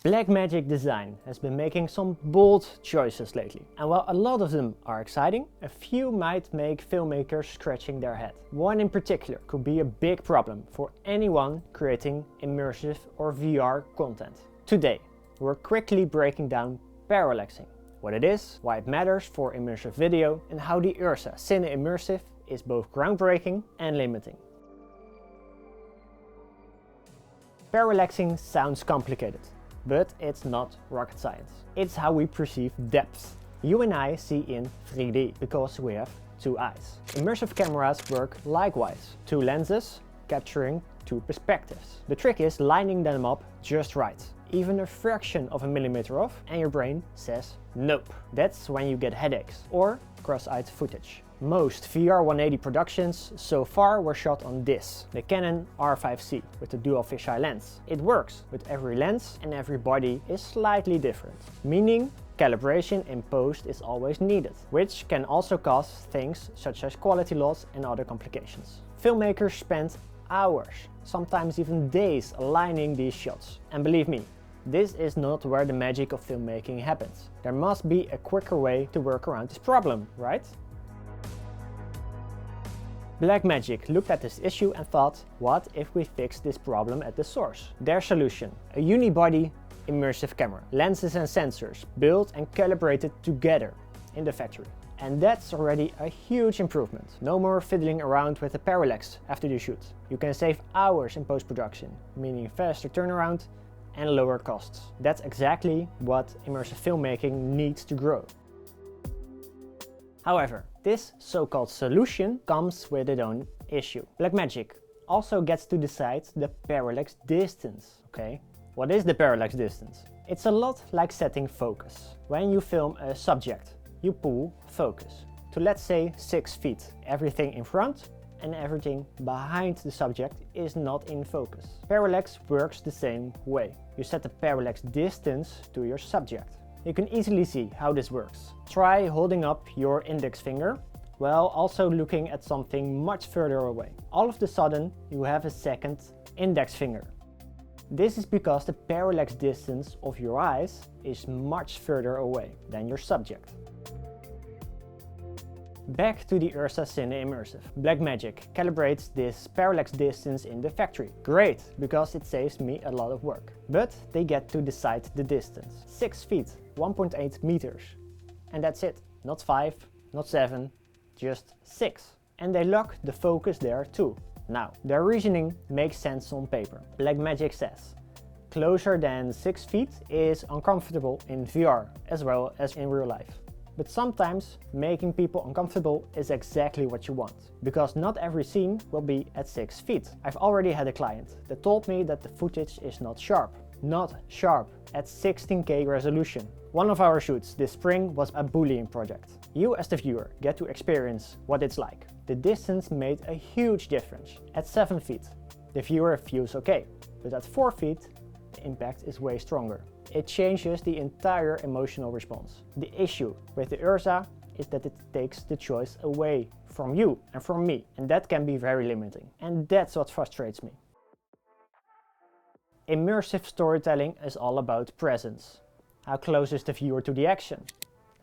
Blackmagic Design has been making some bold choices lately. And while a lot of them are exciting, a few might make filmmakers scratching their head. One in particular could be a big problem for anyone creating immersive or VR content. Today, we're quickly breaking down parallaxing, what it is, why it matters for immersive video, and how the URSA Cine Immersive is both groundbreaking and limiting. Parallaxing sounds complicated, but it's not rocket science. It's how we perceive depth. You and I see in 3D because we have two eyes. Immersive cameras work likewise. Two lenses capturing two perspectives. The trick is lining them up just right. Even a fraction of a millimeter off and your brain says nope. That's when you get headaches or cross-eyed footage. Most VR 180 productions so far were shot on this, the Canon R5C with the dual fisheye lens. It works, but every lens and every body is slightly different, meaning calibration in post is always needed, which can also cause things such as quality loss and other complications. Filmmakers spend hours, sometimes even days, aligning these shots. And believe me, this is not where the magic of filmmaking happens. There must be a quicker way to work around this problem, right? Blackmagic looked at this issue and thought, what if we fix this problem at the source? Their solution: a unibody immersive camera. Lenses and sensors built and calibrated together in the factory. And that's already a huge improvement. No more fiddling around with the parallax after the shoot. You can save hours in post-production, meaning faster turnaround and lower costs. That's exactly what immersive filmmaking needs to grow. However, this so-called solution comes with its own issue. Blackmagic also gets to decide the parallax distance, okay? What is the parallax distance? It's a lot like setting focus. When you film a subject, you pull focus to, let's say, 6 feet. Everything in front and everything behind the subject is not in focus. Parallax works the same way. You set the parallax distance to your subject. You can easily see how this works. Try holding up your index finger while also looking at something much further away. All of a sudden, you have a second index finger. This is because the parallax distance of your eyes is much further away than your subject. Back to the URSA Cine Immersive. Blackmagic calibrates this parallax distance in the factory. Great, because it saves me a lot of work. But they get to decide the distance. 6 feet, 1.8 meters. And that's it. Not 5, not 7, just 6. And they lock the focus there too. Now, their reasoning makes sense on paper. Blackmagic says, closer than 6 feet is uncomfortable in VR as well as in real life. But sometimes making people uncomfortable is exactly what you want, because not every scene will be at 6 feet. I've already had a client that told me that the footage is not sharp at 16K resolution. One of our shoots this spring was a bullying project. You as the viewer get to experience what it's like. The distance made a huge difference. At 7 feet, the viewer feels okay, but at 4 feet, the impact is way stronger. It changes the entire emotional response. The issue with the URSA is that it takes the choice away from you and from me, and that can be very limiting. And that's what frustrates me. Immersive storytelling is all about presence. How close is the viewer to the action?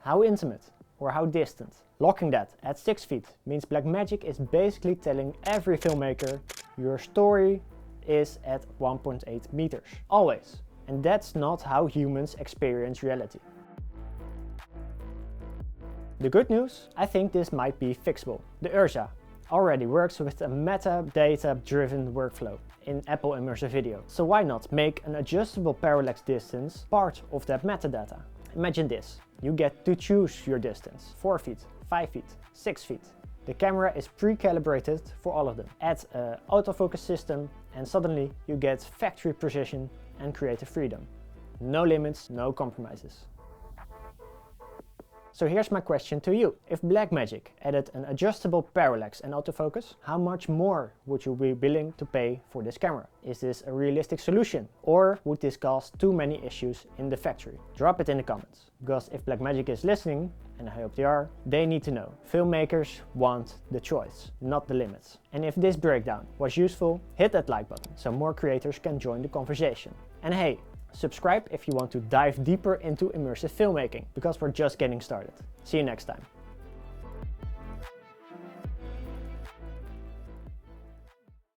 How intimate or how distant? Locking that at 6 feet means Blackmagic is basically telling every filmmaker your story is at 1.8 meters. Always. And that's not how humans experience reality. The good news? I think this might be fixable. The URSA already works with a metadata-driven workflow in Apple Immersive Video. So why not make an adjustable parallax distance part of that metadata? Imagine this. You get to choose your distance. 4 feet, 5 feet, 6 feet. The camera is pre-calibrated for all of them. Add an autofocus system and suddenly you get factory precision and creative freedom. No limits, no compromises. So here's my question to you. If Blackmagic added an adjustable parallax and autofocus, how much more would you be willing to pay for this camera? Is this a realistic solution? Or would this cause too many issues in the factory? Drop it in the comments. Because if Blackmagic is listening, and I hope they are, they need to know. Filmmakers want the choice, not the limits. And if this breakdown was useful, hit that like button so more creators can join the conversation. And hey, Subscribe if you want to dive deeper into immersive filmmaking, because we're just getting started. See you next time.